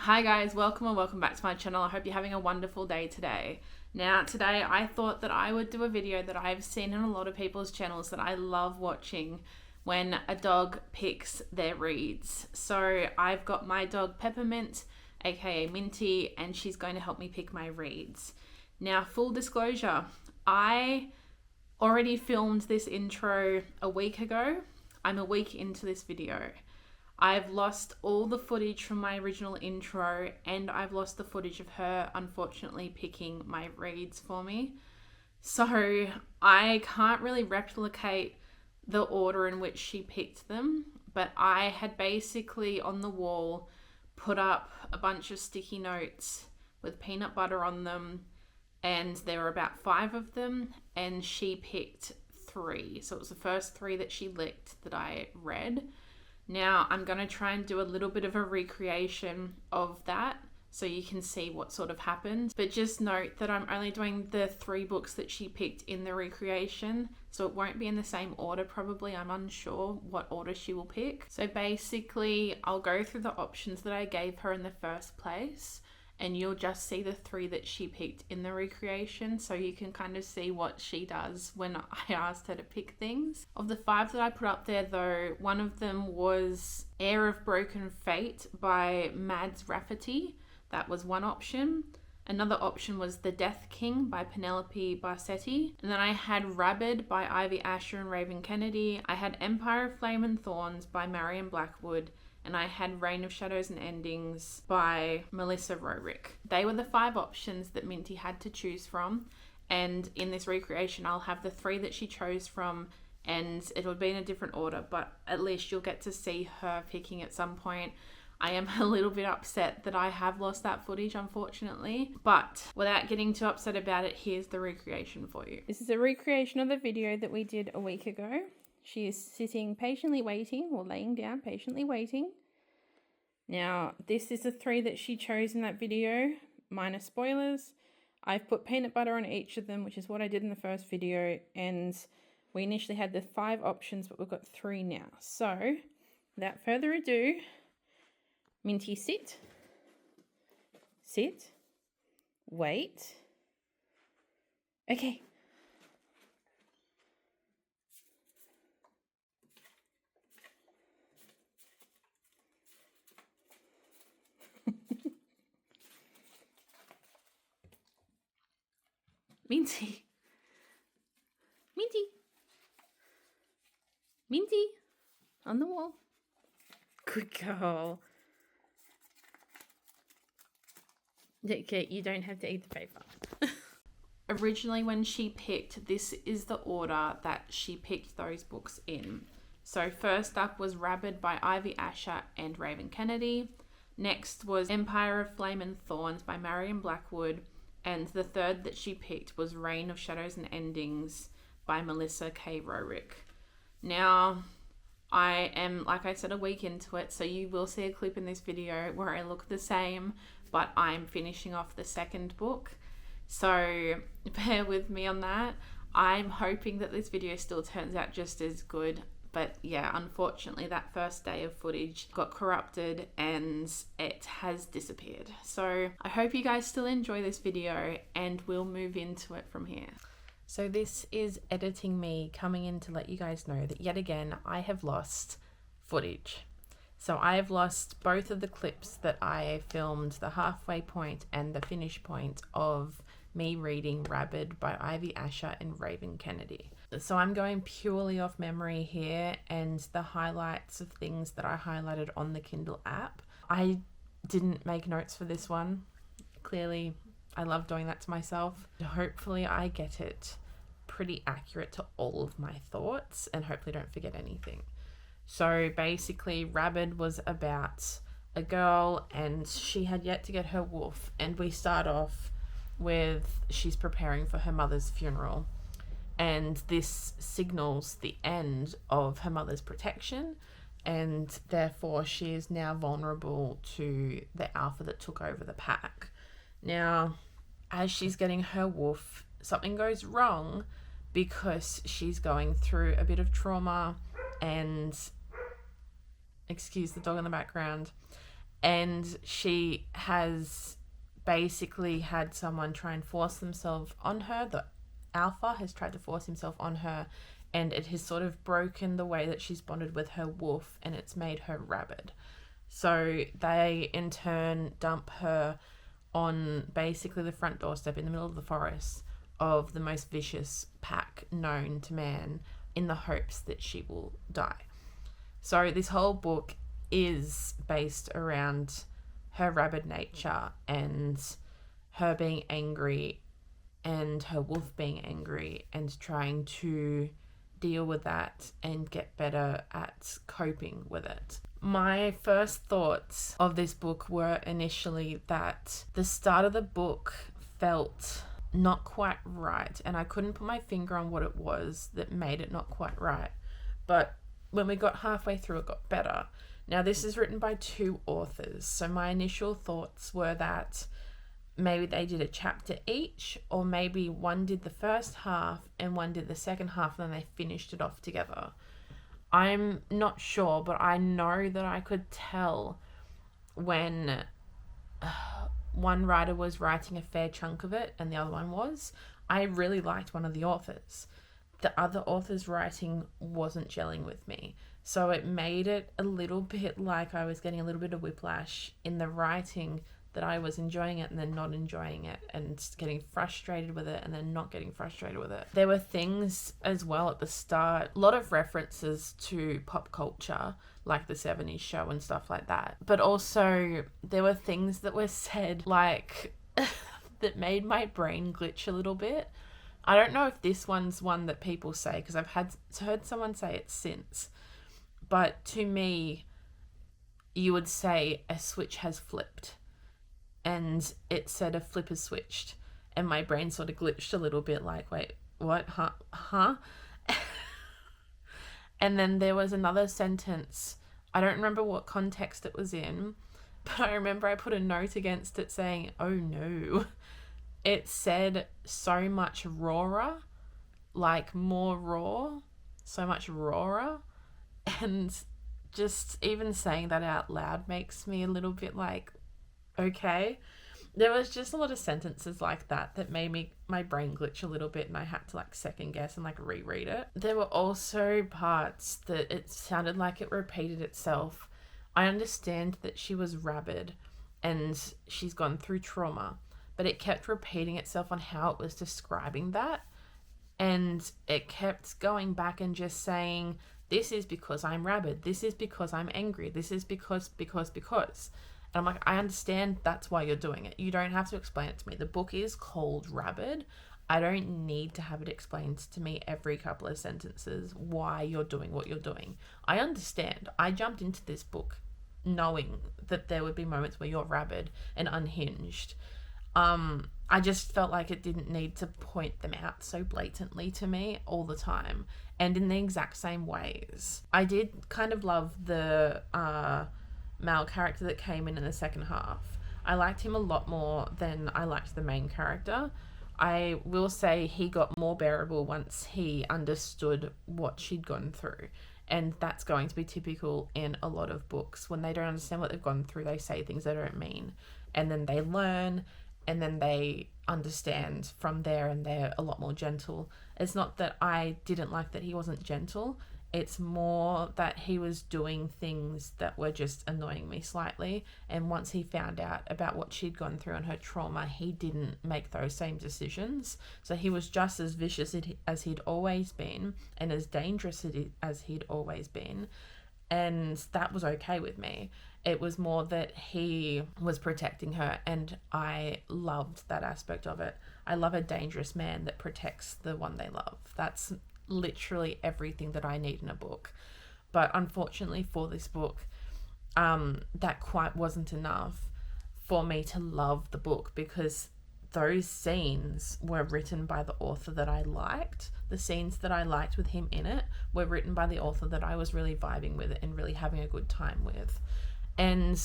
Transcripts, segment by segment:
Hi guys, welcome or welcome back to my channel. I hope you're having a wonderful day today. Now today I thought that I would do a video that I've seen in a lot of people's channels that I love watching when a dog picks their reads. So I've got my dog Peppermint, aka Minty, and she's going to help me pick my reads. Now full disclosure, I already filmed this intro a week ago. I'm a week into this video. I've lost all the footage from my original intro and I've lost the footage of her unfortunately picking my reads for me. So I can't really replicate the order in which she picked them, but I had basically on the wall put up a bunch of sticky notes with peanut butter on them, and there were about 5 of them, and she picked 3. So it was the first 3 that she licked that I read. Now I'm going to try and do a little bit of a recreation of that so you can see what sort of happened. But just note that I'm only doing the 3 books that she picked in the recreation, so it won't be in the same order probably. I'm unsure what order she will pick. So basically I'll go through the options that I gave her in the first place, and you'll just see the 3 that she picked in the recreation so you can kind of see what she does when I asked her to pick things. Of the 5 that I put up there though, one of them was Heir of Broken Fate by Mads Rafferty. That was one option. Another option was The Death King by Penelope Barsetti. And then I had Rabid by Ivy Asher and Raven Kennedy. I had Empire of Flame and Thorns by Marion Blackwood. And I had Reign of Shadows and Endings by Melissa Rorick. They were the 5 options that Minty had to choose from. And in this recreation, I'll have the 3 that she chose from, and it'll be in a different order, but at least you'll get to see her picking at some point. I am a little bit upset that I have lost that footage, unfortunately, but without getting too upset about it, here's the recreation for you. This is a recreation of the video that we did a week ago. She is sitting patiently waiting, or laying down patiently waiting. Now, this is the 3 that she chose in that video, minus spoilers. I've put peanut butter on each of them, which is what I did in the first video, and we initially had the 5 options, but we've got 3 now. So, without further ado, Minty, sit, wait. Okay. Minty. Minty. Minty. On the wall. Good girl. Okay, you don't have to eat the paper. Originally when she picked, this is the order that she picked those books in. So first up was Rabid by Ivy Asher and Raven Kennedy. Next was Empire of Flame and Thorns by Marion Blackwood. And the 3rd that she picked was Reign of Shadows and Endings by Melissa K. Rorick. Now, I am, like I said, a week into it, so you will see a clip in this video where I look the same, but I'm finishing off the 2nd book. So bear with me on that. I'm hoping that this video still turns out just as good. But yeah, unfortunately that first day of footage got corrupted and it has disappeared. So I hope you guys still enjoy this video and we'll move into it from here. So this is editing me coming in to let you guys know that yet again I have lost footage. So I have lost both of the clips that I filmed, the halfway point and the finish point of me reading Rabid by Ivy Asher and Raven Kennedy. So I'm going purely off memory here and the highlights of things that I highlighted on the Kindle app. I didn't make notes for this one. Clearly, I love doing that to myself. Hopefully I get it pretty accurate to all of my thoughts and hopefully don't forget anything. So basically, Rabid was about a girl and she had yet to get her wolf, and we start off with she's preparing for her mother's funeral. And this signals the end of her mother's protection, and therefore she is now vulnerable to the alpha that took over the pack. Now, as she's getting her wolf, something goes wrong because she's going through a bit of trauma and, excuse the dog in the background, And she has basically had someone try and force themselves on her. The alpha has tried to force himself on her, and it has sort of broken the way that she's bonded with her wolf, and it's made her rabid. So they in turn dump her on basically the front doorstep in the middle of the forest of the most vicious pack known to man, in the hopes that she will die. So this whole book is based around her rabid nature and her being angry and her wolf being angry and trying to deal with that and get better at coping with it. My first thoughts of this book were initially that the start of the book felt not quite right, and I couldn't put my finger on what it was that made it not quite right. But when we got halfway through, it got better. Now, this is written by 2 authors, so my initial thoughts were that maybe they did a chapter each, or maybe one did the first half and one did the second half, and then they finished it off together. I'm not sure, but I know that I could tell when one writer was writing a fair chunk of it and the other one was. I really liked one of the authors. The other author's writing wasn't gelling with me. So it made it a little bit like I was getting a little bit of whiplash in the writing, that I was enjoying it and then not enjoying it, and getting frustrated with it and then not getting frustrated with it. There were things as well at the start, a lot of references to pop culture, like the 70s show and stuff like that. But also there were things that were said like that made my brain glitch a little bit. I don't know if this one's one that people say, because I've heard someone say it since. But to me, you would say a switch has flipped. And it said a flip has switched. And my brain sort of glitched a little bit like, wait, what? Huh? And then there was another sentence. I don't remember what context it was in, but I remember I put a note against it saying, oh no. It said so much rawer, like more raw, so much rawer. And just even saying that out loud makes me a little bit like, okay. There was just a lot of sentences like that made my brain glitch a little bit, and I had to like second guess and like reread it. There were also parts that it sounded like it repeated itself. I understand that she was rabid and she's gone through trauma, but it kept repeating itself on how it was describing that. And it kept going back and just saying, this is because I'm rabid. This is because I'm angry. This is because. And I'm like, I understand that's why you're doing it. You don't have to explain it to me. The book is called Rabid. I don't need to have it explained to me every couple of sentences why you're doing what you're doing. I understand. I jumped into this book knowing that there would be moments where you're rabid and unhinged. I just felt like it didn't need to point them out so blatantly to me all the time and in the exact same ways. I did kind of love the male character that came in the second half. I liked him a lot more than I liked the main character. I will say he got more bearable once he understood what she'd gone through. And that's going to be typical in a lot of books. When they don't understand what they've gone through, they say things they don't mean. And then they learn, and then they understand from there, and they're a lot more gentle. It's not that I didn't like that he wasn't gentle. It's more that he was doing things that were just annoying me slightly. And once he found out about what she'd gone through and her trauma, he didn't make those same decisions. So he was just as vicious as he'd always been, and as dangerous as he'd always been. And that was okay with me. It was more that he was protecting her, and I loved that aspect of it. I love a dangerous man that protects the one they love. That's literally everything that I need in a book. But unfortunately for this book, that quite wasn't enough for me to love the book, because those scenes were written by the author that I liked. The scenes that I liked with him in it were written by the author that I was really vibing with and really having a good time with. And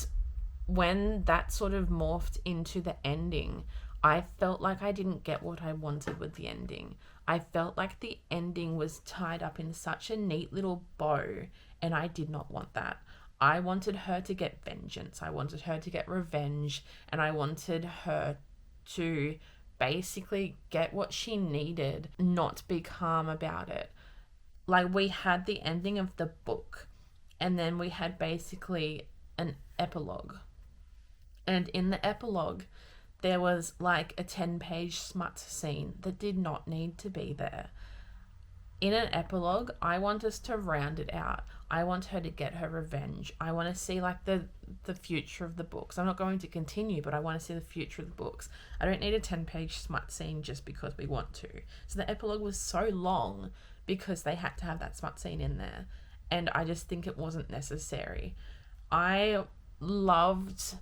when that sort of morphed into the ending, I felt like I didn't get what I wanted with the ending. I felt like the ending was tied up in such a neat little bow, and I did not want that. I wanted her to get vengeance. I wanted her to get revenge, and I wanted her to basically get what she needed, not be calm about it. Like, we had the ending of the book, and then we had basically an epilogue. And in the epilogue, there was like a 10-page smut scene that did not need to be there. In an epilogue, I want us to round it out. I want her to get her revenge. I want to see like the future of the books. I'm not going to continue, but I want to see the future of the books. I don't need a 10-page smut scene just because we want to. So the epilogue was so long because they had to have that smut scene in there. And I just think it wasn't necessary. I loved,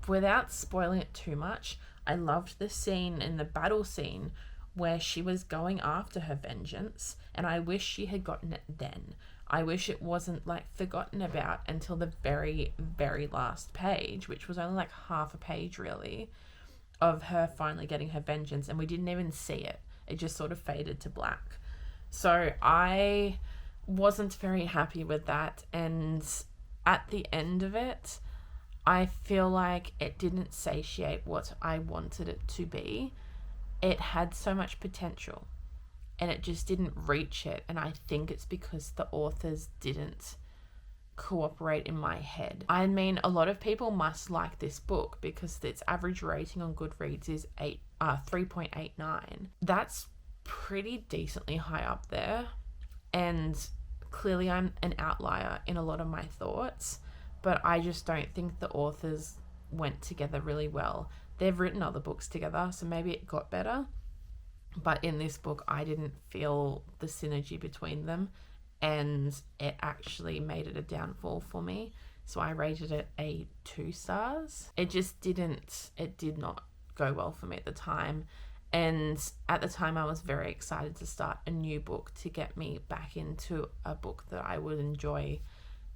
without spoiling it too much, I loved the scene in the battle scene where she was going after her vengeance, and I wish she had gotten it then. I wish it wasn't like forgotten about until the very, very last page, which was only like half a page really, of her finally getting her vengeance, and we didn't even see it. It just sort of faded to black. So I wasn't very happy with that, and at the end of it, I feel like it didn't satiate what I wanted it to be. It had so much potential and it just didn't reach it, and I think it's because the authors didn't cooperate in my head. I mean, a lot of people must like this book because its average rating on Goodreads is 3.89. That's pretty decently high up there, and clearly I'm an outlier in a lot of my thoughts, but I just don't think the authors went together really well. They've written other books together, so maybe it got better. But in this book, I didn't feel the synergy between them, and it actually made it a downfall for me. So I rated it a 2 stars. It did not go well for me at the time. And at the time, I was very excited to start a new book to get me back into a book that I would enjoy.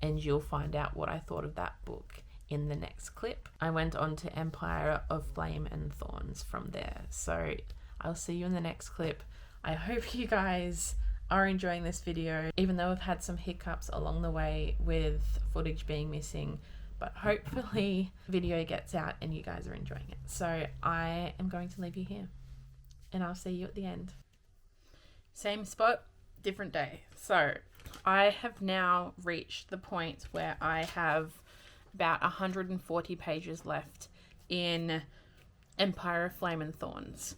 And you'll find out what I thought of that book in the next clip. I went on to Empire of Flame and Thorns from there. So I'll see you in the next clip. I hope you guys are enjoying this video, even though I've had some hiccups along the way with footage being missing, but hopefully video gets out and you guys are enjoying it. So I am going to leave you here and I'll see you at the end. Same spot, different day. So I have now reached the point where I have about 140 pages left in Empire of Flame and Thorns,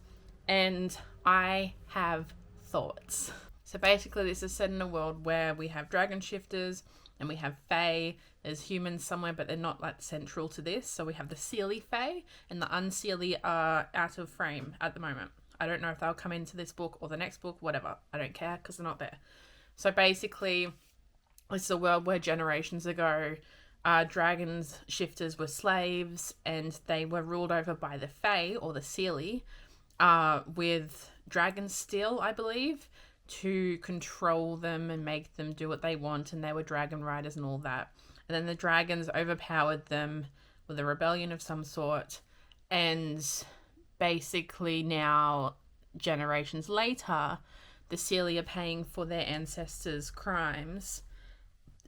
and I have thoughts. So basically this is set in a world where we have dragon shifters and we have fae. There's humans somewhere, but they're not like central to this. So we have the Seelie fae, and the Unseelie are out of frame at the moment. I don't know if they'll come into this book or the next book, whatever. I don't care because they're not there. So basically it's a world where generations ago dragons shifters were slaves, and they were ruled over by the fae or the Seelie with dragon steel, I believe, to control them and make them do what they want, and they were dragon riders and all that. And then the dragons overpowered them with a rebellion of some sort, and basically now, generations later, the Seelie are paying for their ancestors' crimes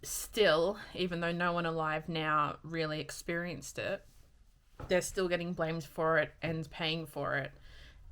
still, even though no one alive now really experienced it. They're still getting blamed for it and paying for it,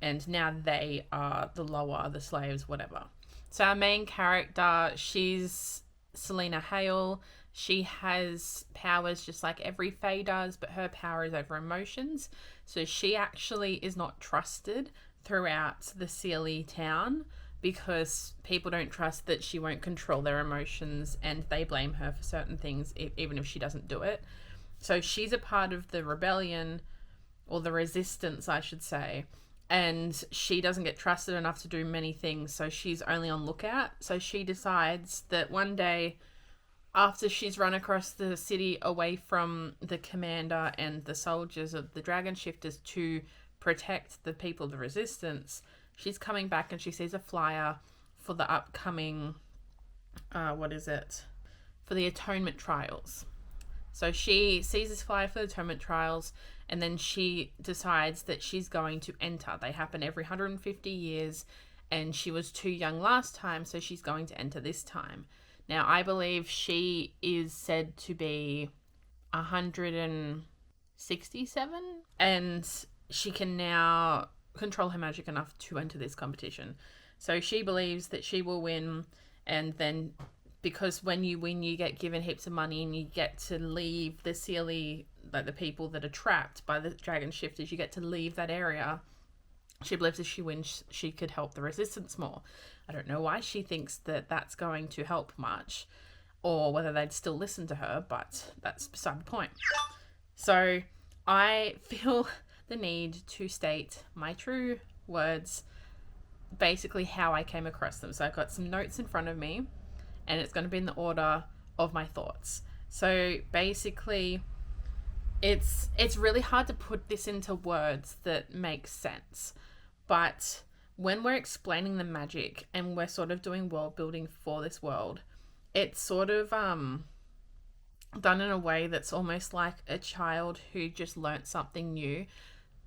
and now they are the lower, the slaves, whatever. So our main character, she's Selena Hale. She has powers just like every fae does, but her power is over emotions. So she actually is not trusted throughout the Seelie town because people don't trust that she won't control their emotions, and they blame her for certain things even if she doesn't do it. So she's a part of the rebellion, or the resistance I should say, and she doesn't get trusted enough to do many things, so she's only on lookout. So she decides that one day, after she's run across the city away from the commander and the soldiers of the dragon shifters to protect the people of the resistance, she's coming back and she sees a flyer for the upcoming for the atonement trials. So she sees this flyer for the atonement trials, and then she decides that she's going to enter. They happen every 150 years, and she was too young last time, so she's going to enter this time. Now, I believe she is said to be 167, and she can now control her magic enough to enter this competition. So she believes that she will win, and then because when you win, you get given heaps of money and you get to leave the silly, like the people that are trapped by the dragon shifters, you get to leave that area. She believes if she wins, she could help the resistance more. I don't know why she thinks that that's going to help much, or whether they'd still listen to her, but that's beside the point. So I feel the need to state my true words, basically how I came across them. So I've got some notes in front of me, and it's going to be in the order of my thoughts. So basically, it's really hard to put this into words that make sense. But when we're explaining the magic and we're sort of doing world building for this world, it's sort of done in a way that's almost like a child who just learnt something new.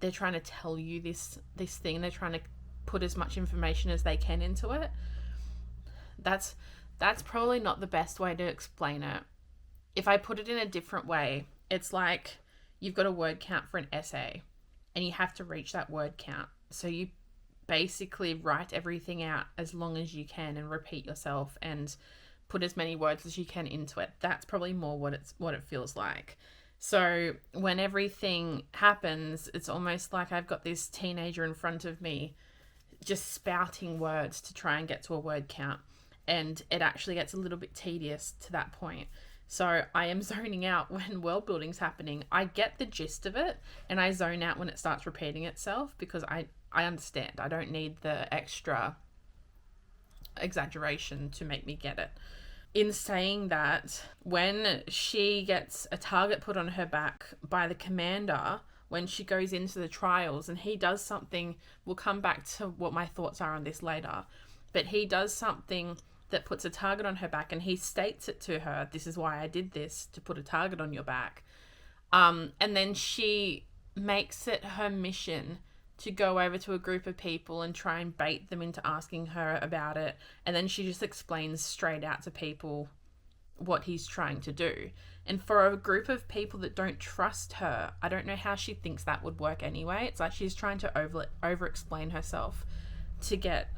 They're trying to tell you this thing. They're trying to put as much information as they can into it. That's probably not the best way to explain it. If I put it in a different way, it's like you've got a word count for an essay and you have to reach that word count. So you basically write everything out as long as you can and repeat yourself and put as many words as you can into it. That's probably more what it feels like. So when everything happens, it's almost like I've got this teenager in front of me just spouting words to try and get to a word count. And it actually gets a little bit tedious to that point. So I am zoning out when world building's happening. I get the gist of it, and I zone out when it starts repeating itself because I understand. I don't need the extra exaggeration to make me get it. In saying that, when she gets a target put on her back by the commander, when she goes into the trials and he does something, we'll come back to what my thoughts are on this later, but he does something that puts a target on her back and he states it to her, this is why I did this, to put a target on your back. And then she makes it her mission to go over to a group of people and try and bait them into asking her about it. And then she just explains straight out to people what he's trying to do. And for a group of people that don't trust her, I don't know how she thinks that would work anyway. It's like she's trying to over-explain herself to get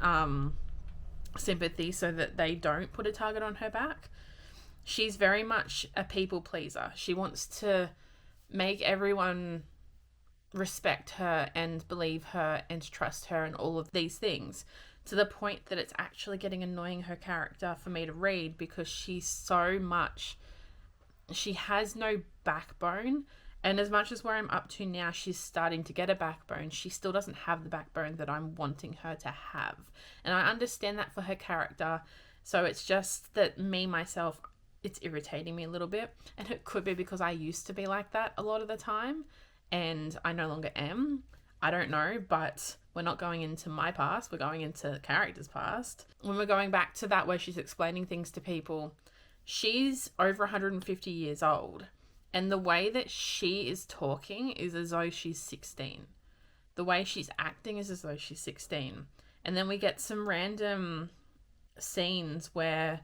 sympathy so that they don't put a target on her back. She's very much a people pleaser. She wants to make everyone respect her and believe her and trust her and all of these things, to the point that it's actually getting annoying her character for me to read, because she has no backbone. And as much as where I'm up to now, she's starting to get a backbone, she still doesn't have the backbone that I'm wanting her to have. And I understand that for her character. So it's just that myself, it's irritating me a little bit. And it could be because I used to be like that a lot of the time and I no longer am. I don't know, but we're not going into my past. We're going into the character's past. When we're going back to that where she's explaining things to people, she's over 150 years old. And the way that she is talking is as though she's 16. The way she's acting is as though she's 16. And then we get some random scenes where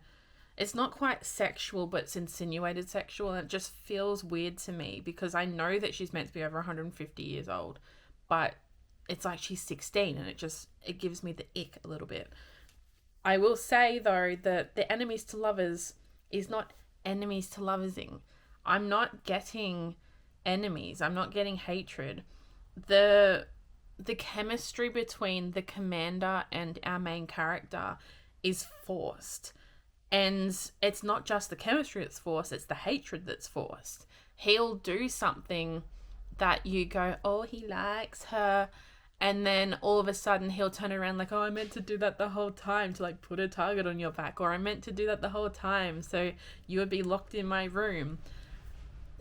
it's not quite sexual, but it's insinuated sexual. And it just feels weird to me because I know that she's meant to be over 150 years old. But it's like she's 16 and it gives me the ick a little bit. I will say, though, that the enemies to lovers is not enemies to loversing. I'm not getting enemies. I'm not getting hatred. The chemistry between the commander and our main character is forced. And it's not just the chemistry that's forced, it's the hatred that's forced. He'll do something that you go, oh, he likes her. And then all of a sudden he'll turn around like, oh, I meant to do that the whole time to like put a target on your back. Or I meant to do that the whole time so you would be locked in my room.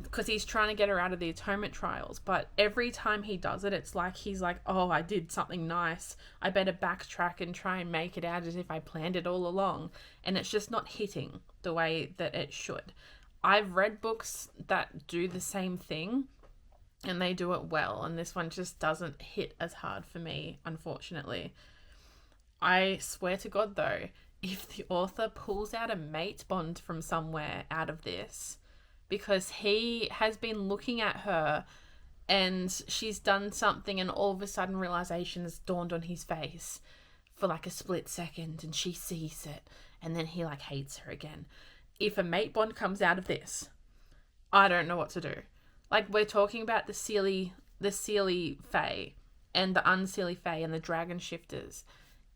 Because he's trying to get her out of the atonement trials. But every time he does it, it's like he's like, oh, I did something nice. I better backtrack and try and make it out as if I planned it all along. And it's just not hitting the way that it should. I've read books that do the same thing and they do it well. And this one just doesn't hit as hard for me, unfortunately. I swear to God, though, if the author pulls out a mate bond from somewhere out of this, because he has been looking at her and she's done something and all of a sudden realization has dawned on his face for like a split second and she sees it and then he like hates her again. If a mate bond comes out of this, I don't know what to do. Like, we're talking about the Seelie Fae and the Unseelie Fae and the Dragon Shifters.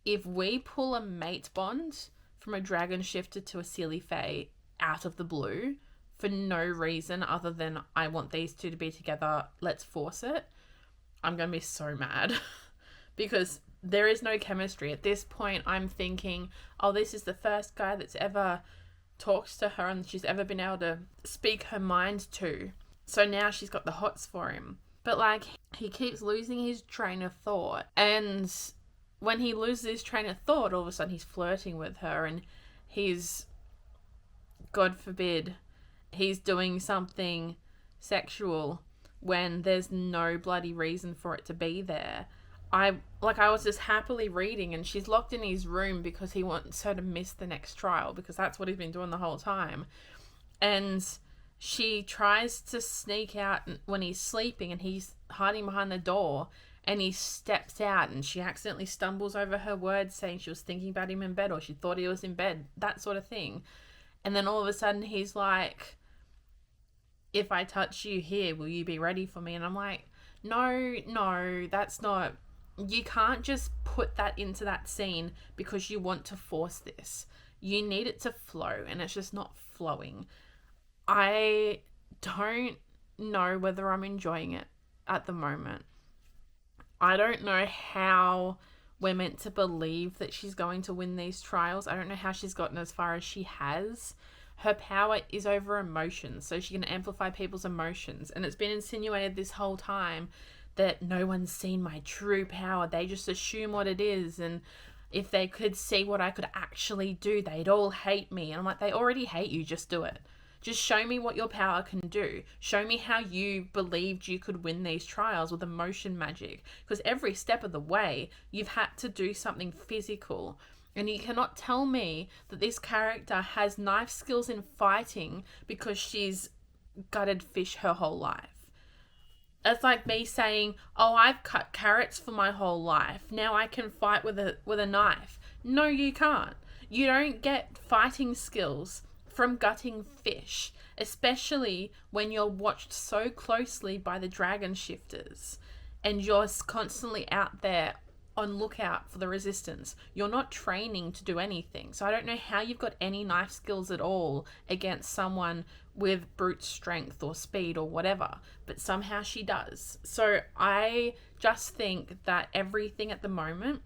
If we pull a mate bond from a Dragon Shifter to a Seelie Fae out of the blue for no reason other than I want these two to be together, let's force it, I'm going to be so mad because there is no chemistry. At this point, I'm thinking, oh, this is the first guy that's ever talks to her and she's ever been able to speak her mind to. So now she's got the hots for him. But like, he keeps losing his train of thought. And when he loses his train of thought, all of a sudden he's flirting with her and he's, God forbid, he's doing something sexual when there's no bloody reason for it to be there. I was just happily reading and she's locked in his room because he wants her to miss the next trial because that's what he's been doing the whole time. And she tries to sneak out when he's sleeping and he's hiding behind the door and he steps out and she accidentally stumbles over her words saying she was thinking about him in bed or she thought he was in bed, that sort of thing. And then all of a sudden he's like, if I touch you here, will you be ready for me? And I'm like, no, that's not... You can't just put that into that scene because you want to force this. You need it to flow, and it's just not flowing. I don't know whether I'm enjoying it at the moment. I don't know how we're meant to believe that she's going to win these trials. I don't know how she's gotten as far as she has. Her power is over emotions, so she can amplify people's emotions. And it's been insinuated this whole time that no one's seen my true power. They just assume what it is. And if they could see what I could actually do, they'd all hate me. And I'm like, they already hate you. Just do it. Just show me what your power can do. Show me how you believed you could win these trials with emotion magic. Because every step of the way, you've had to do something physical. And you cannot tell me that this character has knife skills in fighting because she's gutted fish her whole life. It's like me saying, oh, I've cut carrots for my whole life. Now I can fight with a knife. No, you can't. You don't get fighting skills from gutting fish, especially when you're watched so closely by the Dragon Shifters and you're constantly out there on lookout for the resistance. You're not training to do anything. So I don't know how you've got any knife skills at all against someone with brute strength or speed or whatever, but somehow she does. So I just think that everything at the moment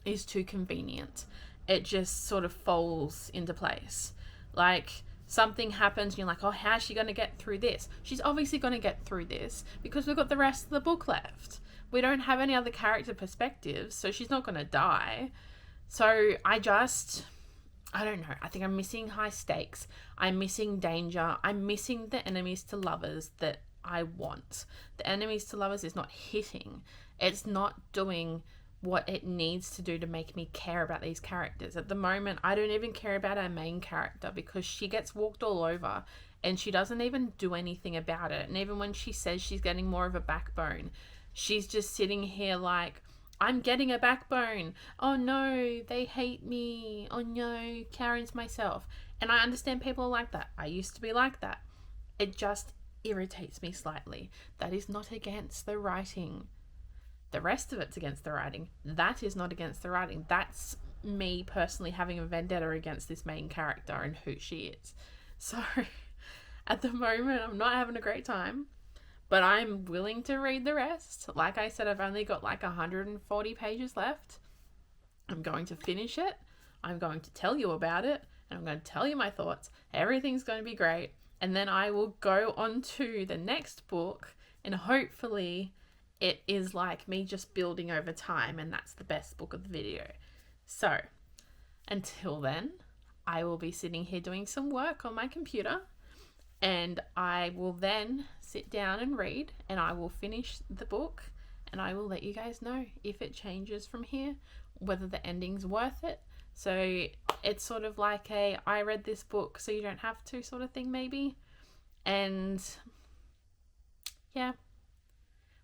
is too convenient. It just sort of falls into place. Like, something happens and you're like, oh, how's she going to get through this? She's obviously going to get through this because we've got the rest of the book left. We don't have any other character perspectives, so she's not going to die. So I don't know. I think I'm missing high stakes. I'm missing danger. I'm missing the enemies to lovers that I want. The enemies to lovers is not hitting. It's not doing what it needs to do to make me care about these characters. At the moment, I don't even care about our main character because she gets walked all over and she doesn't even do anything about it. And even when she says she's getting more of a backbone, she's just sitting here like, I'm getting a backbone. Oh no, they hate me. Oh no, Karen's myself. And I understand people are like that. I used to be like that. It just irritates me slightly. That is not against the writing. The rest of it's against the writing. That is not against the writing. That's me personally having a vendetta against this main character and who she is. So at the moment, I'm not having a great time. But I'm willing to read the rest. Like I said, I've only got like 140 pages left. I'm going to finish it. I'm going to tell you about it. And I'm going to tell you my thoughts. Everything's going to be great. And then I will go on to the next book. And hopefully it is like me just building over time. And that's the best book of the video. So until then, I will be sitting here doing some work on my computer. And I will then sit down and read, and I will finish the book, and I will let you guys know if it changes from here, whether the ending's worth it. So it's sort of like a I read this book so you don't have to sort of thing maybe. And yeah,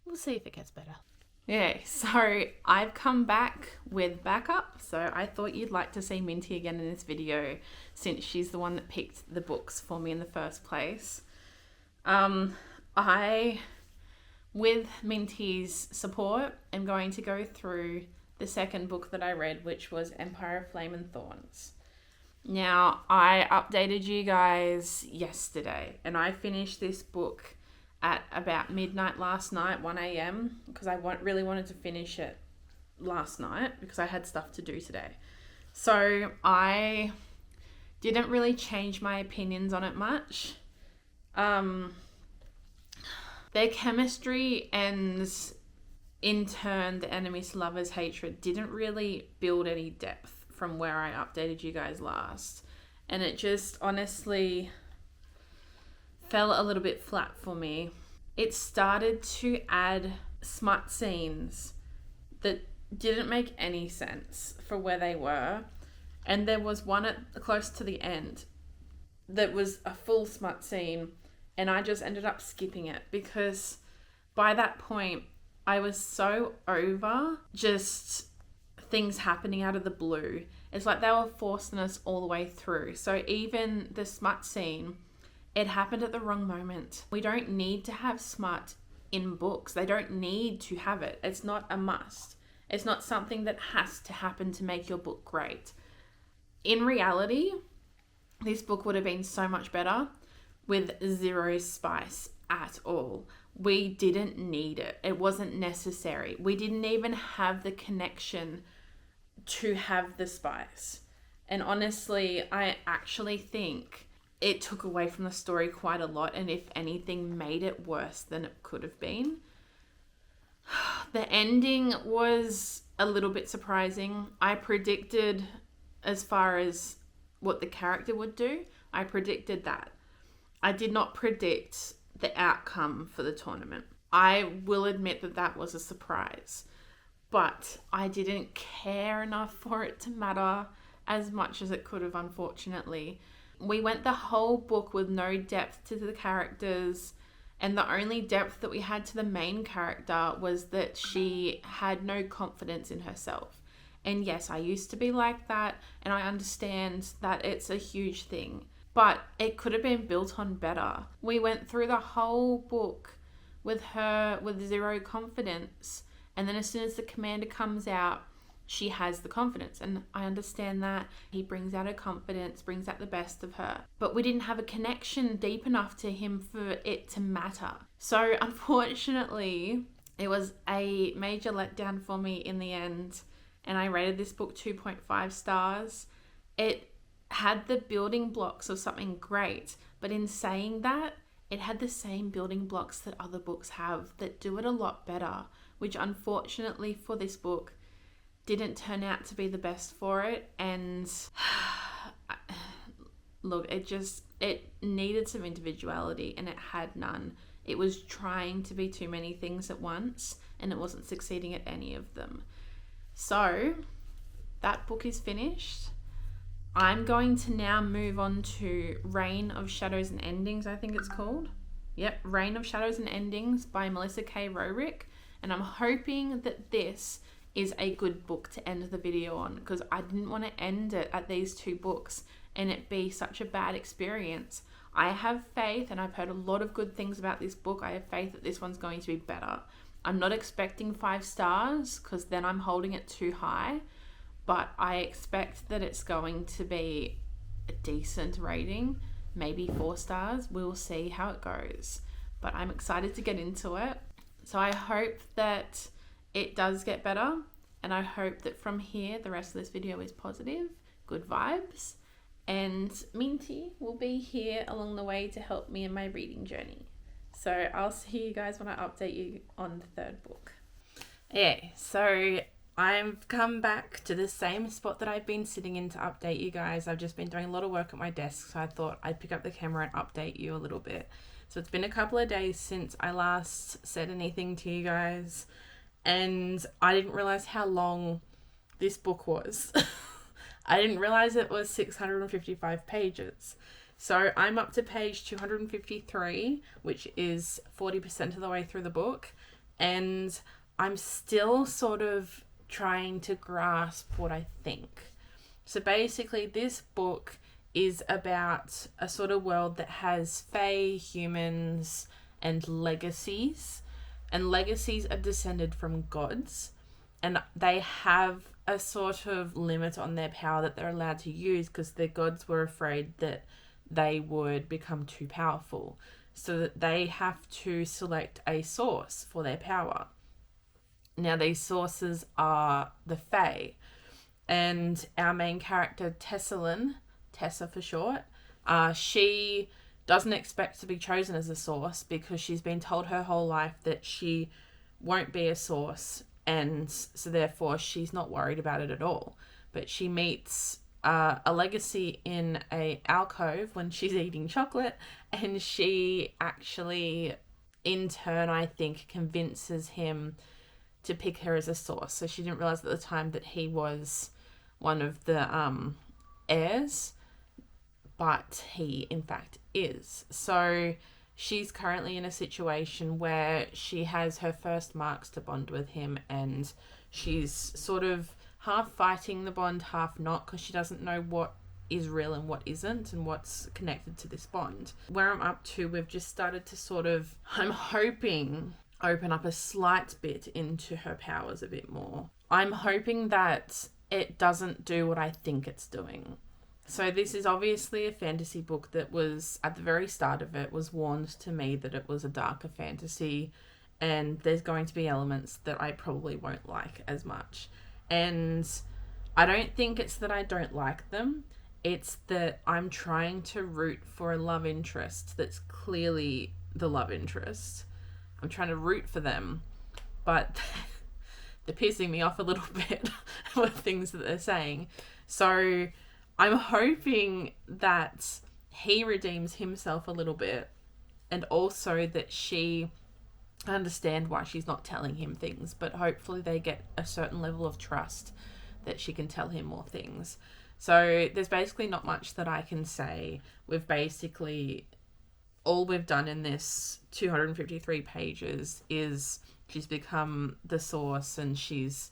we'll see if it gets better. Yeah, so I've come back with backup. So I thought you'd like to see Minty again in this video since she's the one that picked the books for me in the first place. I, with Minty's support, am going to go through the second book that I read, which was Empire of Flame and Thorns. Now, I updated you guys yesterday, and I finished this book at about midnight last night, 1 a.m, because I really wanted to finish it last night because I had stuff to do today. So I didn't really change my opinions on it much. Their chemistry and in turn the enemies to lovers hatred didn't really build any depth from where I updated you guys last, and it just honestly fell a little bit flat for me. It started to add smut scenes that didn't make any sense for where they were, and there was one close to the end that was a full smut scene, and I just ended up skipping it because by that point I was so over just things happening out of the blue. It's like they were forcing us all the way through. So even the smut scene, it happened at the wrong moment. We don't need to have smut in books. They don't need to have it. It's not a must. It's not something that has to happen to make your book great. In reality, this book would have been so much better with zero spice at all. We didn't need it. It wasn't necessary. We didn't even have the connection to have the spice. And honestly, I actually think it took away from the story quite a lot, and if anything, made it worse than it could have been. The ending was a little bit surprising. I predicted, as far as what the character would do, I predicted that. I did not predict the outcome for the tournament. I will admit that that was a surprise, but I didn't care enough for it to matter as much as it could have, unfortunately. We went the whole book with no depth to the characters, and the only depth that we had to the main character was that she had no confidence in herself. And yes, I used to be like that, and I understand that it's a huge thing, but it could have been built on better. We went through the whole book with her with zero confidence, and then as soon as the commander comes out, she has the confidence, and I understand that. He brings out her confidence, brings out the best of her, but we didn't have a connection deep enough to him for it to matter. So unfortunately, it was a major letdown for me in the end, and I rated this book 2.5 stars. It had the building blocks of something great, but in saying that, it had the same building blocks that other books have that do it a lot better, which unfortunately for this book didn't turn out to be the best for it. And look, it needed some individuality, and it had none. It was trying to be too many things at once, and it wasn't succeeding at any of them. So that book is finished. I'm going to now move on to Reign of Shadows and Endings, I think it's called. Yep, Reign of Shadows and Endings by Melissa K. Rorick. And I'm hoping that this is a good book to end the video on, because I didn't want to end it at these two books and it be such a bad experience. I have faith, and I've heard a lot of good things about this book. I have faith that this one's going to be better. I'm not expecting 5 stars because then I'm holding it too high, but I expect that it's going to be a decent rating, maybe 4 stars. We'll see how it goes, but I'm excited to get into it. So I hope that it does get better, and I hope that from here the rest of this video is positive, good vibes, and Minty will be here along the way to help me in my reading journey. So I'll see you guys when I update you on the third book. Yeah, so I've come back to the same spot that I've been sitting in to update you guys. I've just been doing a lot of work at my desk, so I thought I'd pick up the camera and update you a little bit. So it's been a couple of days since I last said anything to you guys, and I didn't realize how long this book was. I didn't realize it was 655 pages. So I'm up to page 253, which is 40% of the way through the book. And I'm still sort of trying to grasp what I think. So basically, this book is about a sort of world that has fae, humans, and legacies. And legacies are descended from gods. And they have a sort of limit on their power that they're allowed to use because their gods were afraid that they would become too powerful. So that they have to select a source for their power. Now, these sources are the fae. And our main character, Tessa for short, she doesn't expect to be chosen as a source because she's been told her whole life that she won't be a source, and so therefore she's not worried about it at all. But she meets a legacy in a alcove when she's eating chocolate, and she actually, in turn, I think, convinces him to pick her as a source. So she didn't realize at the time that he was one of the heirs, but he in fact is. So she's currently in a situation where she has her first marks to bond with him, and she's sort of half fighting the bond, half not, because she doesn't know what is real and what isn't and what's connected to this bond. Where I'm up to, we've just started to sort of, I'm hoping, open up a slight bit into her powers a bit more. I'm hoping that it doesn't do what I think it's doing. So this is obviously a fantasy book that was, at the very start of it, was warned to me that it was a darker fantasy and there's going to be elements that I probably won't like as much. And I don't think it's that I don't like them. It's that I'm trying to root for a love interest that's clearly the love interest. I'm trying to root for them, but they're pissing me off a little bit with things that they're saying. So I'm hoping that he redeems himself a little bit, and also that she understand why she's not telling him things, but hopefully they get a certain level of trust that she can tell him more things. So there's basically not much that I can say. All we've done in this 253 pages is she's become the source, and she's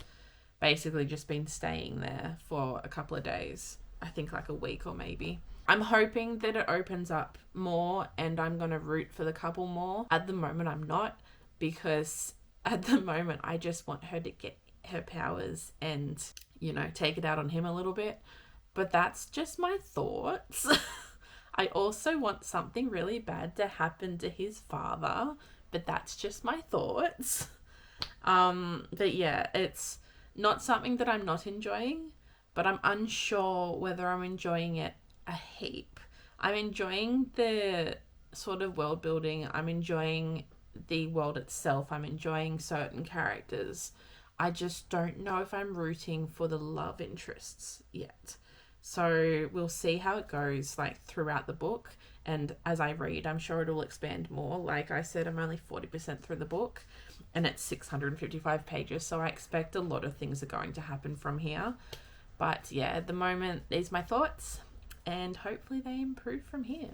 basically just been staying there for a couple of days. I think like a week or maybe. I'm hoping that it opens up more and I'm going to root for the couple more. At the moment, I'm not, because at the moment, I just want her to get her powers and, take it out on him a little bit. But that's just my thoughts. I also want something really bad to happen to his father, but that's just my thoughts. But yeah, it's not something that I'm not enjoying, but I'm unsure whether I'm enjoying it a heap. I'm enjoying the sort of world building. I'm enjoying the world itself. I'm enjoying certain characters. I just don't know if I'm rooting for the love interests yet. So we'll see how it goes throughout the book. And as I read, I'm sure it'll expand more. Like I said, I'm only 40% through the book and it's 655 pages. So I expect a lot of things are going to happen from here. But yeah, at the moment, these are my thoughts, and hopefully they improve from here.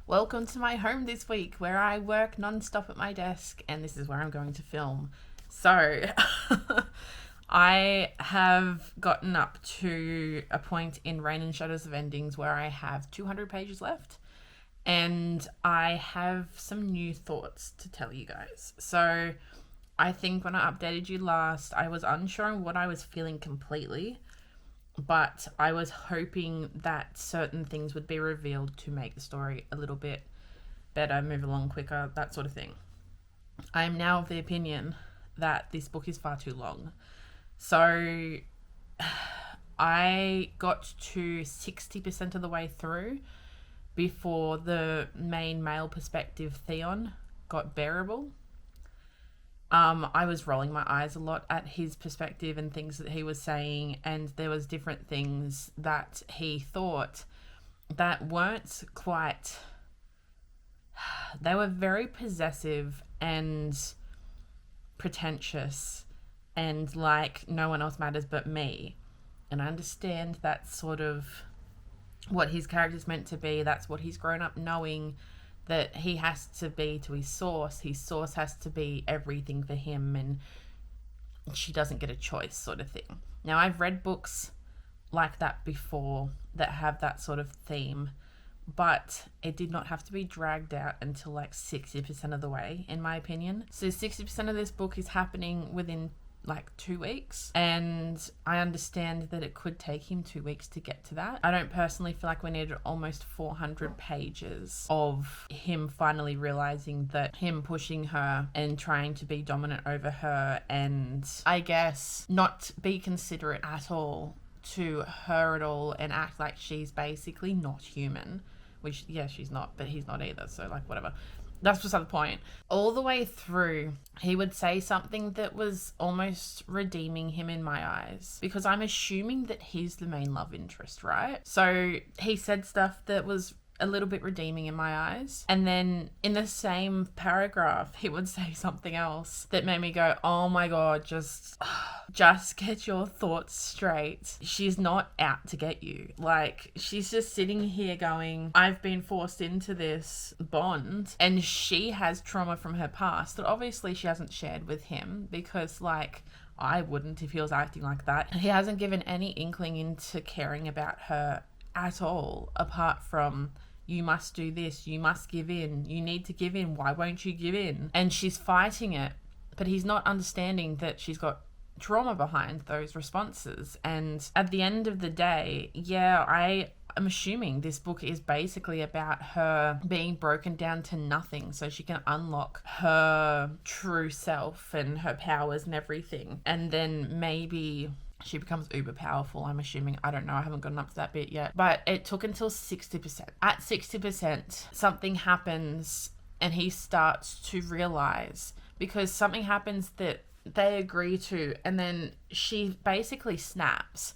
Welcome to my home this week, where I work non-stop at my desk, and this is where I'm going to film. So I have gotten up to a point in Rain and Shadows of Endings where I have 200 pages left, and I have some new thoughts to tell you guys. So I think when I updated you last, I was unsure on what I was feeling completely, but I was hoping that certain things would be revealed to make the story a little bit better, move along quicker, that sort of thing. I am now of the opinion that this book is far too long. So I got to 60% of the way through before the main male perspective, Theon, got bearable. I was rolling my eyes a lot at his perspective and things that he was saying, and there was different things that he thought that weren't quite... They were very possessive and pretentious and like no one else matters but me. And I understand that's sort of what his character's meant to be. That's what he's grown up knowing, that he has to be to his source. His source has to be everything for him, and she doesn't get a choice, sort of thing. Now, I've read books like that before that have that sort of theme, but it did not have to be dragged out until like 60% of the way, in my opinion. So 60% of this book is happening within like 2 weeks, and I understand that it could take him 2 weeks to get to that. I don't personally feel like we needed almost 400 pages of him finally realizing that him pushing her and trying to be dominant over her, and I guess not be considerate at all to her at all, and act like she's basically not human, which, yeah, she's not, but he's not either, so like whatever. That's beside the point. All the way through, he would say something that was almost redeeming him in my eyes, because I'm assuming that he's the main love interest, right? So he said stuff that was a little bit redeeming in my eyes. And then in the same paragraph, he would say something else that made me go, oh my God, just get your thoughts straight. She's not out to get you. Like, she's just sitting here going, I've been forced into this bond, and she has trauma from her past that obviously she hasn't shared with him, because like, I wouldn't if he was acting like that. He hasn't given any inkling into caring about her at all, apart from, you must do this, you must give in, you need to give in, why won't you give in? And she's fighting it, but he's not understanding that she's got trauma behind those responses. And at the end of the day, yeah, I'm assuming this book is basically about her being broken down to nothing so she can unlock her true self and her powers and everything. And then maybe she becomes uber powerful, I'm assuming. I don't know. I haven't gotten up to that bit yet. But it took until 60%. At 60%, something happens and he starts to realize, because something happens that they agree to, and then she basically snaps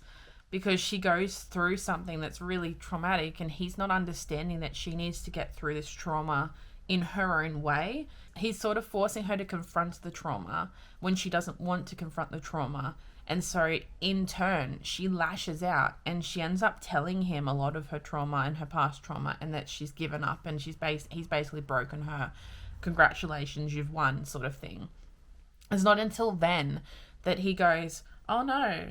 because she goes through something that's really traumatic, and he's not understanding that she needs to get through this trauma in her own way. He's sort of forcing her to confront the trauma when she doesn't want to confront the trauma. And so in turn, she lashes out, and she ends up telling him a lot of her trauma and her past trauma, and that she's given up, and he's basically broken her. Congratulations, you've won, sort of thing. It's not until then that he goes, oh no,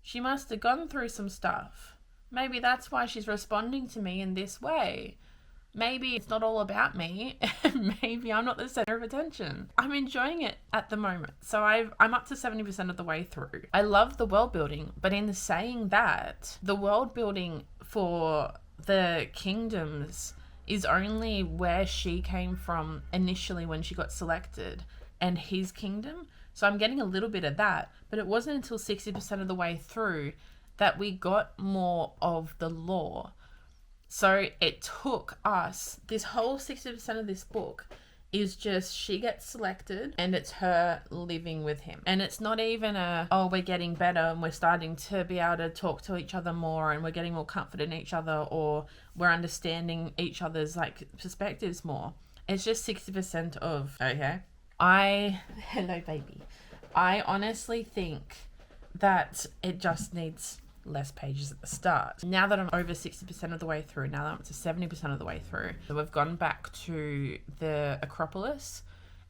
she must have gone through some stuff. Maybe that's why she's responding to me in this way. Maybe it's not all about me. Maybe I'm not the center of attention. I'm enjoying it at the moment. So I'm up to 70% of the way through. I love the world building, but in saying that, the world building for the kingdoms is only where she came from initially when she got selected, and his kingdom. So I'm getting a little bit of that, but it wasn't until 60% of the way through that we got more of the lore. So it took us, this whole 60% of this book is just she gets selected and it's her living with him. And it's not even we're getting better and we're starting to be able to talk to each other more and we're getting more confident in each other, or we're understanding each other's like perspectives more. It's just 60% of, okay. Hello baby. I honestly think that it just needs less pages at the start. Now that I'm over 60% of the way through, now that I'm up to 70% of the way through, so we've gone back to the Acropolis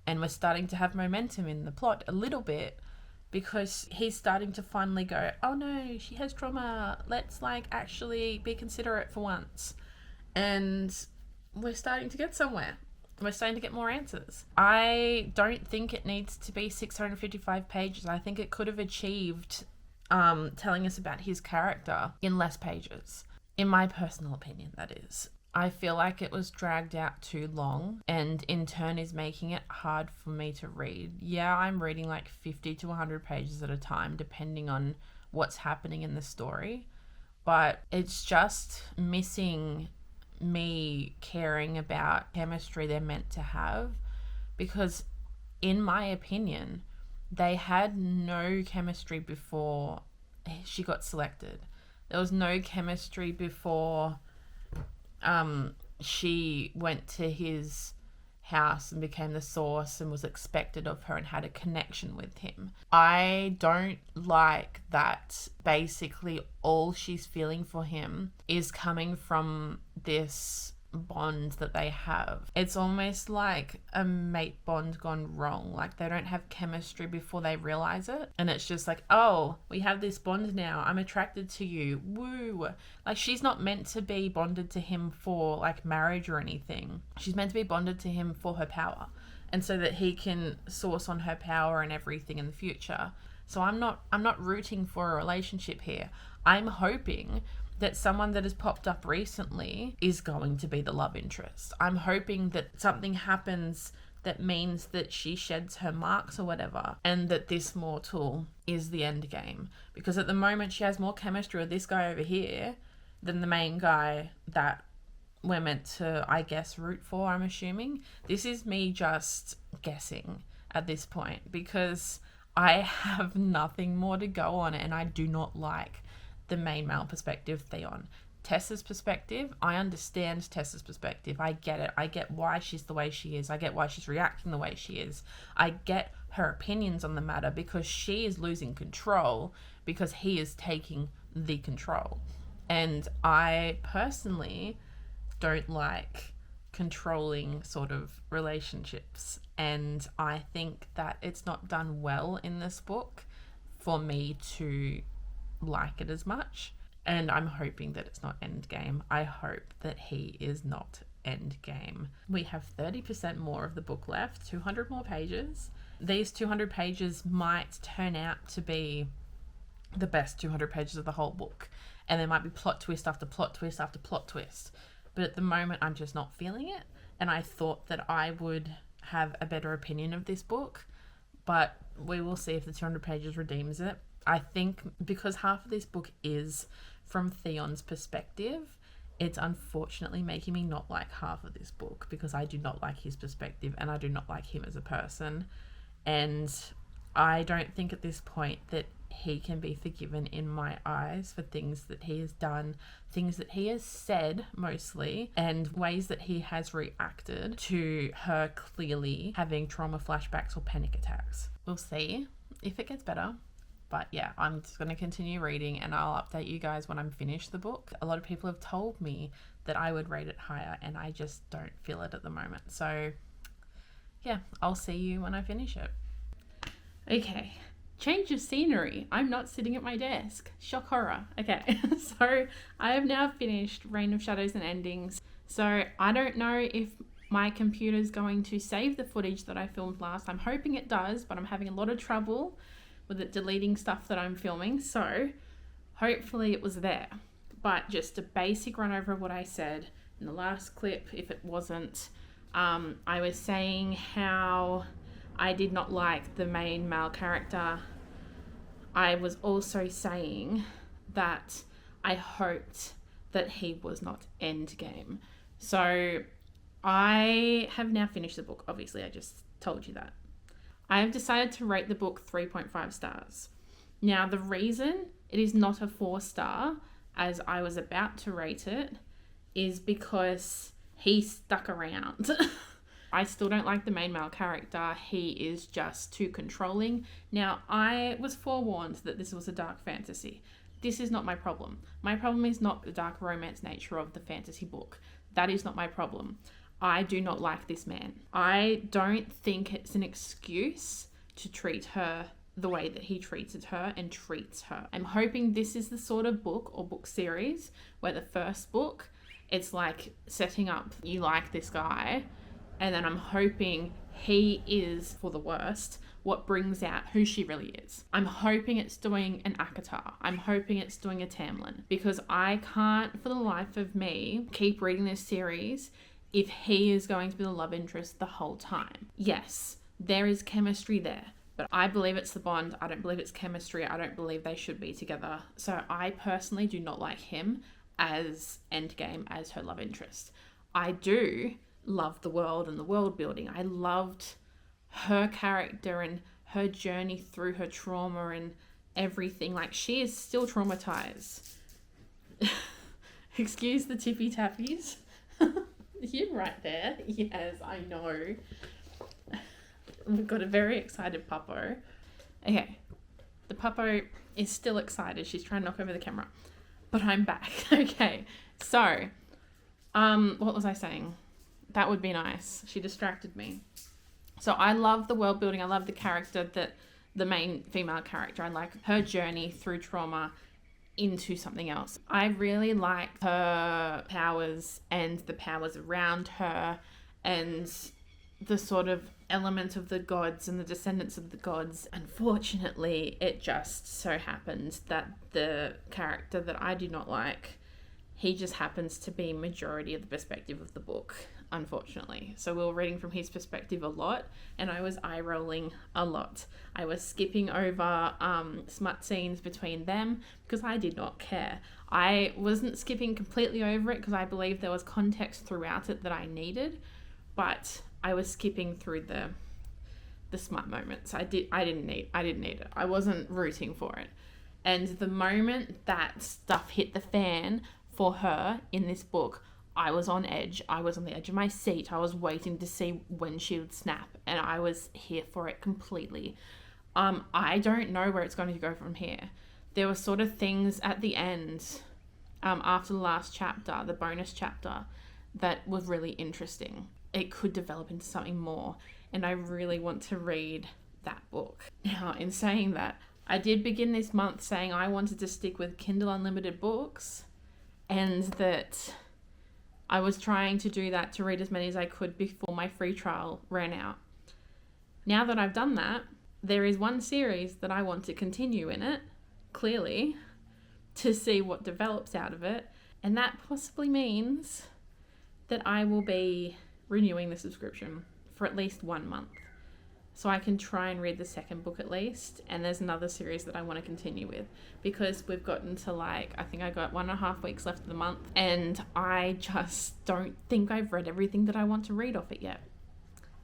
and we're starting to have momentum in the plot a little bit, because he's starting to finally go, oh no, she has trauma, let's like actually be considerate for once. And we're starting to get somewhere. We're starting to get more answers. I don't think it needs to be 655 pages. I think it could have achieved telling us about his character in less pages. In my personal opinion, that is. I feel like it was dragged out too long, and in turn is making it hard for me to read. Yeah, I'm reading like 50 to 100 pages at a time, depending on what's happening in the story. But it's just missing me caring about chemistry they're meant to have, because in my opinion, they had no chemistry before she got selected. There was no chemistry before she went to his house and became the source and was expected of her and had a connection with him. I don't like that basically all she's feeling for him is coming from this bond that they have. It's almost like a mate bond gone wrong. Like they don't have chemistry before they realize it, and it's just like, oh, we have this bond now, I'm attracted to you, woo. Like she's not meant to be bonded to him for like marriage or anything. She's meant to be bonded to him for her power, and so that he can source on her power and everything in the future. So I'm not rooting for a relationship here. I'm hoping that someone that has popped up recently is going to be the love interest. I'm hoping that something happens that means that she sheds her marks or whatever, and that this mortal is the end game. Because at the moment she has more chemistry with this guy over here than the main guy that we're meant to, I guess, root for, I'm assuming. This is me just guessing at this point, because I have nothing more to go on, and I do not like the main male perspective, Theon. Tessa's perspective, I understand Tessa's perspective. I get it. I get why she's the way she is. I get why she's reacting the way she is. I get her opinions on the matter, because she is losing control because he is taking the control. And I personally don't like controlling sort of relationships. And I think that it's not done well in this book for me to like it as much, and I'm hoping that it's not endgame. I hope that he is not endgame. We have 30% more of the book left, 200 more pages. These 200 pages might turn out to be the best 200 pages of the whole book, and there might be plot twist after plot twist after plot twist, but at the moment I'm just not feeling it, and I thought that I would have a better opinion of this book, but we will see if the 200 pages redeems it. I think because half of this book is from Theon's perspective, it's unfortunately making me not like half of this book, because I do not like his perspective and I do not like him as a person. And I don't think at this point that he can be forgiven in my eyes for things that he has done, things that he has said mostly, and ways that he has reacted to her clearly having trauma flashbacks or panic attacks. We'll see if it gets better. But yeah, I'm just going to continue reading, and I'll update you guys when I'm finished the book. A lot of people have told me that I would rate it higher, and I just don't feel it at the moment. So yeah, I'll see you when I finish it. Okay, change of scenery. I'm not sitting at my desk. Shock horror. Okay, so I have now finished Reign of Shadows and Endings. So I don't know if my computer's going to save the footage that I filmed last. I'm hoping it does, but I'm having a lot of trouble with it deleting stuff that I'm filming, so hopefully it was there. But just a basic run over of what I said in the last clip, if it wasn't, I was saying how I did not like the main male character. I was also saying that I hoped that he was not endgame. So I have now finished the book. Obviously, I just told you that. I have decided to rate the book 3.5 stars. Now, the reason it is not a 4-star, as I was about to rate it, is because he stuck around. I still don't like the main male character. He is just too controlling. Now, I was forewarned that this was a dark fantasy. This is not my problem. My problem is not the dark romance nature of the fantasy book. That is not my problem. I do not like this man. I don't think it's an excuse to treat her the way that he treated her and treats her. I'm hoping this is the sort of book or book series where the first book, it's like setting up, you like this guy, and then I'm hoping he is, for the worst, what brings out who she really is. I'm hoping it's doing an Akatar. I'm hoping it's doing a Tamlin, because I can't for the life of me keep reading this series if he is going to be the love interest the whole time. Yes, there is chemistry there, but I believe it's the bond. I don't believe it's chemistry. I don't believe they should be together. So I personally do not like him as endgame, as her love interest. I do love the world and the world building. I loved her character and her journey through her trauma and everything. Like, she is still traumatized. Excuse the tippy tappies. You're right there. Yes, I know. We've got a very excited puppo. Okay, the puppo is still excited. She's trying to knock over the camera. But I'm back. Okay, so, what was I saying? That would be nice. She distracted me. So I love the world building. I love the character, that the main female character. I like her journey through trauma into something else. I really like her powers and the powers around her and the sort of element of the gods and the descendants of the gods. Unfortunately, it just so happened that the character that I do not like, he just happens to be majority of the perspective of the book, unfortunately. So we were reading from his perspective a lot, and I was eye rolling a lot. I was skipping over smut scenes between them because I did not care. I wasn't skipping completely over it because I believe there was context throughout it that I needed, but I was skipping through the smut moments. I didn't need it. I wasn't rooting for it. And the moment that stuff hit the fan for her in this book, I was on edge. I was on the edge of my seat. I was waiting to see when she would snap, and I was here for it completely. I don't know where it's going to go from here. There were sort of things at the end, after the last chapter, the bonus chapter, that was really interesting. It could develop into something more, and I really want to read that book. Now, in saying that, I did begin this month saying I wanted to stick with Kindle Unlimited books, and that I was trying to do that to read as many as I could before my free trial ran out. Now that I've done that, there is one series that I want to continue in it, clearly, to see what develops out of it, and that possibly means that I will be renewing the subscription for at least 1 month. So I can try and read the second book at least, and there's another series that I want to continue with, because we've gotten to I think I got 1.5 weeks left of the month, and I just don't think I've read everything that I want to read off it yet.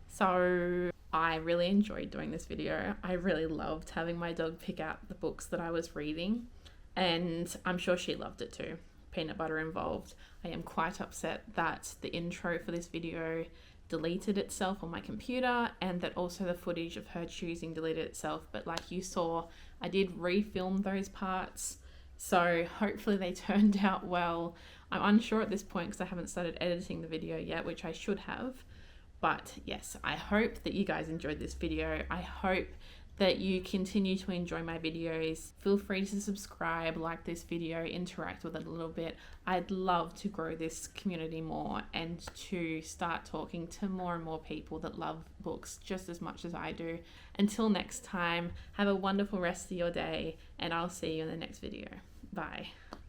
So I really enjoyed doing this video. I really loved having my dog pick out the books that I was reading, and I'm sure she loved it too. Peanut butter involved. I am quite upset that the intro for this video deleted itself on my computer, and that also the footage of her choosing deleted itself. But like you saw, I did refilm those parts, so hopefully they turned out well. I'm unsure at this point because I haven't started editing the video yet, which I should have. But yes, I hope that you guys enjoyed this video. I hope that you continue to enjoy my videos. Feel free to subscribe, like this video, interact with it a little bit. I'd love to grow this community more and to start talking to more and more people that love books just as much as I do. Until next time, have a wonderful rest of your day, and I'll see you in the next video. Bye.